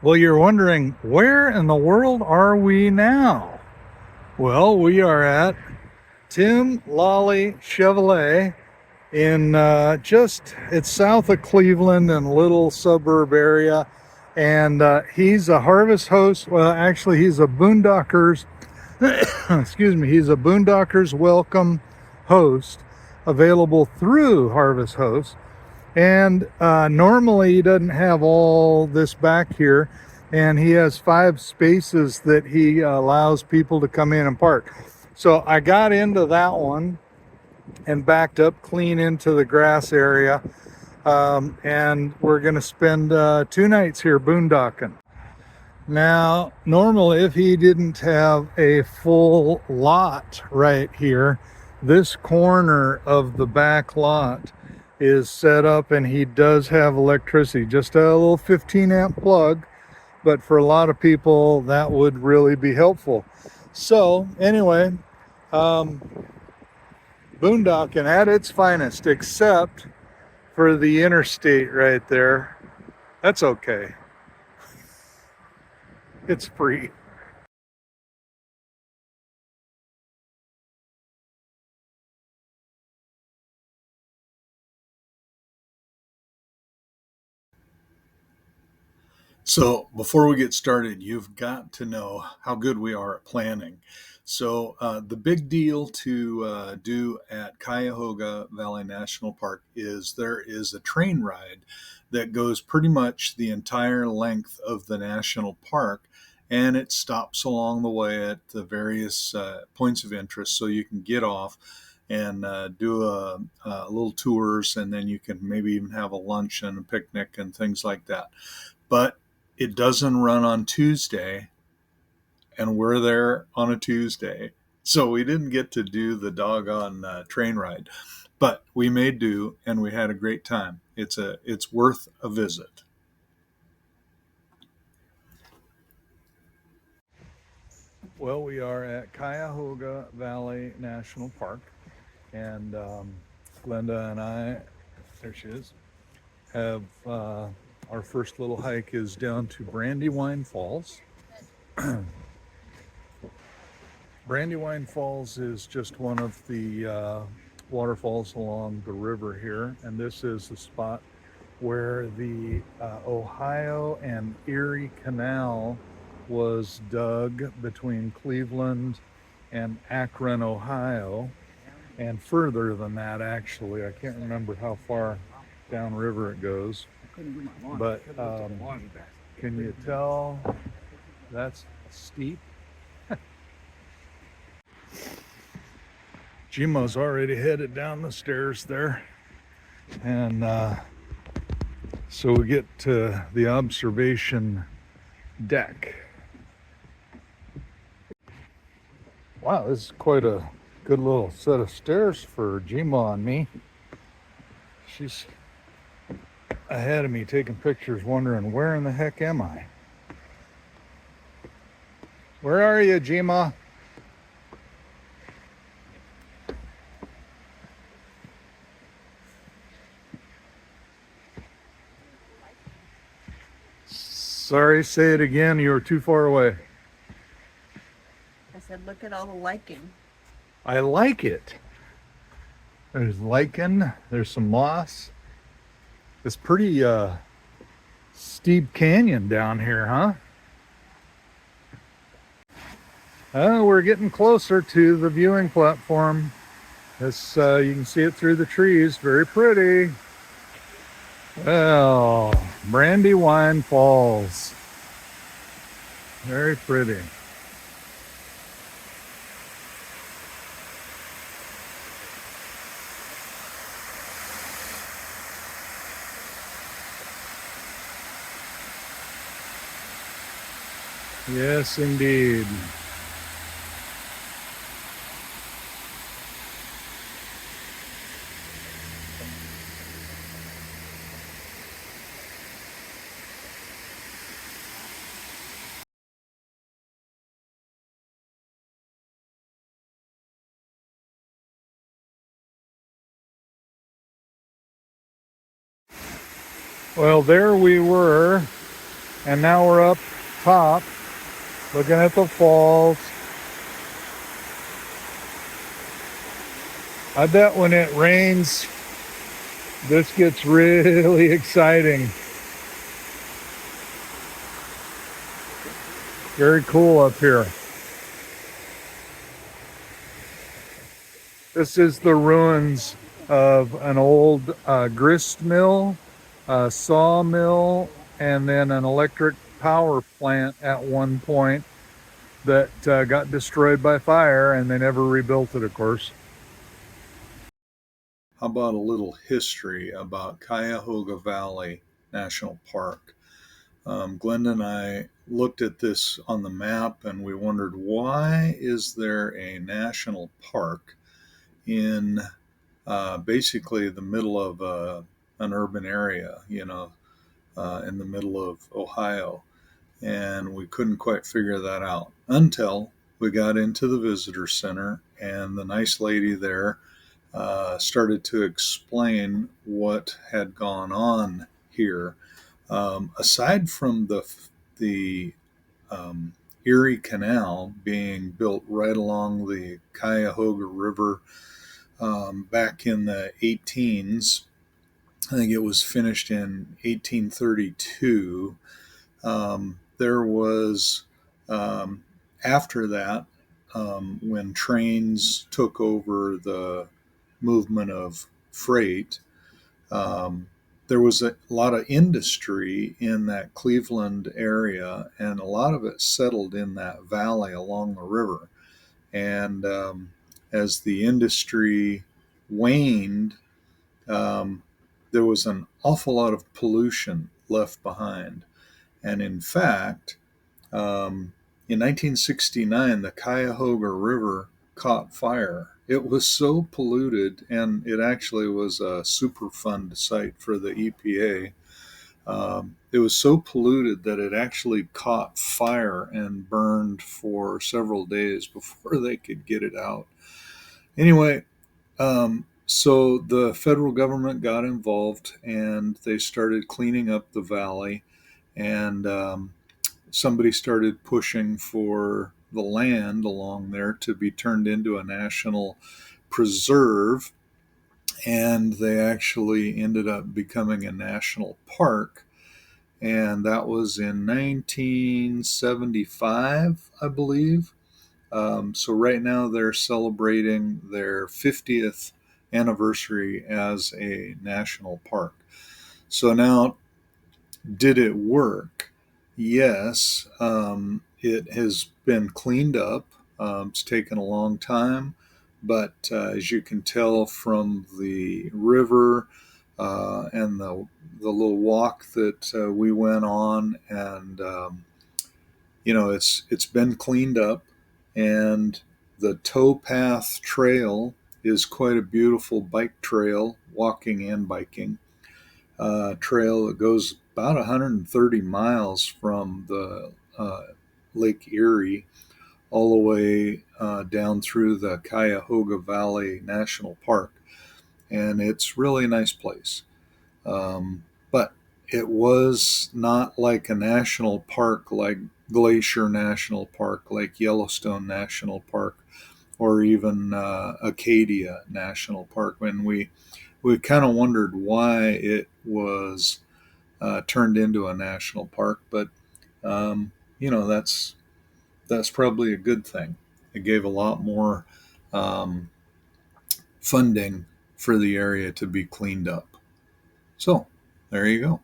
Well, you're wondering, where in the world are we now? Well, we are at Tim Lolly Chevrolet in it's south of Cleveland in a little suburb area. And he's a harvest host. Well, actually, he's a Boondockers, excuse me, he's a Boondockers Welcome host available through Harvest Host. And normally he doesn't have all this back here, and he has 5 spaces that he allows people to come in and park. So I got into that one and backed up clean into the grass area, and we're going to spend 2 nights here boondocking. Now, normally if he didn't have a full lot right here, this corner of the back lot is set up, and he does have electricity, just a little 15 amp plug, but for a lot of people that would really be helpful. So anyway, boondocking at its finest, except for the interstate right there. That's okay, it's free. So before we get started, you've got to know how good we are at planning. So the big deal to do at Cuyahoga Valley National Park is there is a train ride that goes pretty much the entire length of the national park, and it stops along the way at the various points of interest, so you can get off and do a little tours, and then you can maybe even have a lunch and a picnic and things like that. But it doesn't run on Tuesday, and we're there on a Tuesday, so we didn't get to do the doggone train ride, but we made do, and we had a great time. It's worth a visit. Well, we are at Cuyahoga Valley National Park, and Glenda and I, there she is, have our first little hike is down to Brandywine Falls. Brandywine Falls is just one of the waterfalls along the river here, and this is the spot where the Ohio and Erie Canal was dug between Cleveland and Akron, Ohio, and further than that, actually. I can't remember how far downriver it goes, but can you tell that's steep? Jimo's already headed down the stairs there, and so we get to the observation deck. Wow, this is quite a good little set of stairs for Jimo and me. She's ahead of me taking pictures, wondering, where in the heck am I? Where are you, Jima? Sorry, say it again. You were too far away. I said, look at all the lichen. I like it. There's lichen, there's some moss. It's pretty steep canyon down here, huh? We're getting closer to the viewing platform. This you can see it through the trees. Very pretty. Well, Brandywine Falls. Very pretty. Yes, indeed. Well, there we were And now we're up top looking at the falls. I bet when it rains, this gets really exciting. Very cool up here. This is the ruins of an old grist mill, sawmill, and then an electric power plant at one point that got destroyed by fire, and they never rebuilt it, of course. How about a little history about Cuyahoga Valley National Park? Glenda and I looked at this on the map and we wondered, why is there a national park in basically the middle of an urban area, in the middle of Ohio? And we couldn't quite figure that out until we got into the visitor center, and the nice lady there started to explain what had gone on here. Aside from the Erie Canal being built right along the Cuyahoga River back in the 18s, I think it was finished in 1832. There was, after that, when trains took over the movement of freight, um, there was a lot of industry in that Cleveland area, and a lot of it settled in that valley along the river. And as the industry waned, um, there was an awful lot of pollution left behind. And in fact, in 1969, the Cuyahoga River caught fire. It was so polluted, and it actually was a Superfund site for the EPA. It was so polluted that it actually caught fire and burned for several days before they could get it out. Anyway, so the federal government got involved and they started cleaning up the valley, and somebody started pushing for the land along there to be turned into a national preserve, and they actually ended up becoming a national park. And that was in 1975, I believe. So right now they're celebrating their 50th anniversary as a national park. So now, did it work? Yes. It has been cleaned up. It's taken a long time, but as you can tell from the river and the little walk that we went on, and it's been cleaned up, and the towpath trail is quite a beautiful bike trail, walking and biking trail that goes about 130 miles from the Lake Erie all the way down through the Cuyahoga Valley National Park. And it's really a nice place. But it was not like a national park like Glacier National Park, like Yellowstone National Park, or even Acadia National Park. When we kind of wondered why it was turned into a national park, but um, that's probably a good thing. It gave a lot more um, funding for the area to be cleaned up. So there you go.